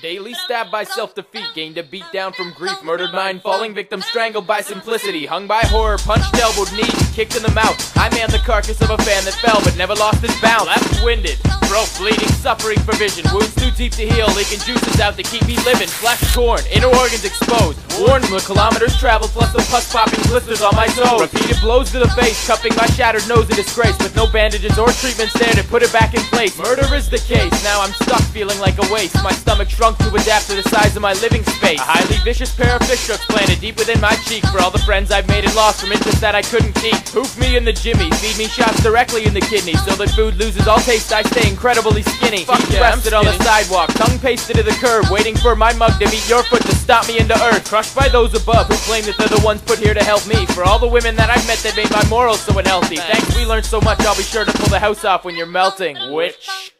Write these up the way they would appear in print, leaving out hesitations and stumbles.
Daily stabbed by self-defeat, gained a beat down from grief, murdered mind, falling victim, strangled by simplicity, hung by horror, punched, elbowed, kneed, and kicked in the mouth. I man the carcass of a fan that fell but never lost its bounce. Left-winded, throat bleeding, suffering for vision, wounds too deep to heal, leaking juices out to keep me living. Flesh torn, inner organs exposed, worn from the kilometers traveled, plus the pus-popping blisters on my toes. Repeated blows to the face, cupping my shattered nose in disgrace, with no bandages or treatments there to put it back in place. Murder is the case, now I'm stuck feeling like a waste. My stomach shrunk to adapt to the size of my living space. A highly vicious pair of fishhooks planted deep within my cheek for all the friends I've made and lost from interests that I couldn't keep. Hoof me in the jimmy, feed me shots directly in the kidney, so that food loses all taste, I stay incredibly skinny. Fuck yeah, rested on the sidewalk, tongue pasted to the curb, waiting for my mug to meet your foot to stop me into earth. Crushed by those above who claim that they're the ones put here to help me. For all the women that I've met that made my morals so unhealthy. Thanks, we learned so much, I'll be sure to pull the house off when you're melting. Witch.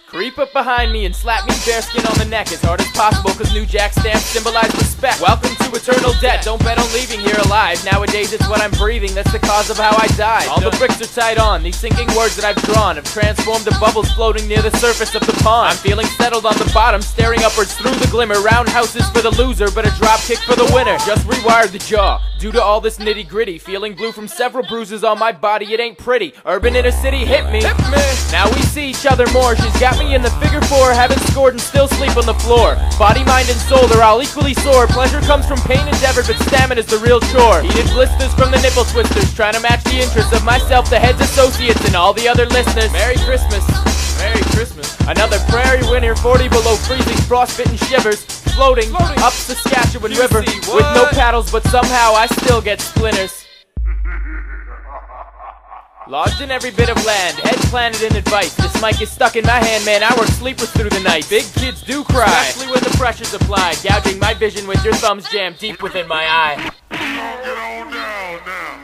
Creep up behind me and slap me bare skin on the neck as hard as possible, cause New Jack stamps symbolize respect. Welcome to eternal debt, don't bet on leaving here alive. Nowadays it's what I'm breathing, that's the cause of how I died. All the bricks are tied on, these sinking words that I've drawn have transformed to bubbles floating near the surface of the pond. I'm feeling settled on the bottom, staring upwards through the glimmer. Roundhouses for the loser, but a drop kick for the winner. Just rewired the jaw, due to all this nitty gritty. Feeling blue from several bruises on my body, it ain't pretty. Urban inner city hit me. Now we see each other more, she's got me in the figure four, haven't scored and still sleep on the floor. Body, mind, and soul, they're all equally sore. Pleasure comes from pain endeavored, but stamina's the real chore. Heated blisters from the nipple twisters, trying to match the interests of myself, the head's associates, and all the other listeners. Merry Christmas. Merry Christmas. Another prairie winter, 40 below freezing, frostbitten shivers, floating up Saskatchewan River with no paddles, but somehow I still get splinters. Lodged in every bit of land, head planted in advice. This mic is stuck in my hand, man, I work sleepless through the night. Big kids do cry, especially when the pressure's applied, gouging my vision with your thumbs jammed deep within my eye. Get on down now.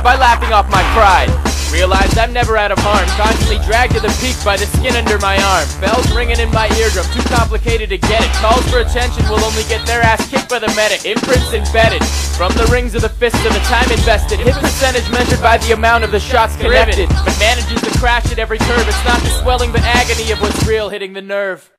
By laughing off my pride, realized I'm never out of harm, constantly dragged to the peak by the skin under my arm. Bells ringing in my eardrum, too complicated to get it. Calls for attention will only get their ass kicked by the medic. Imprints embedded, from the rings of the fist to the time invested. Hit percentage measured by the amount of the shots connected, but manages to crash at every curve. It's not the swelling but agony of what's real hitting the nerve.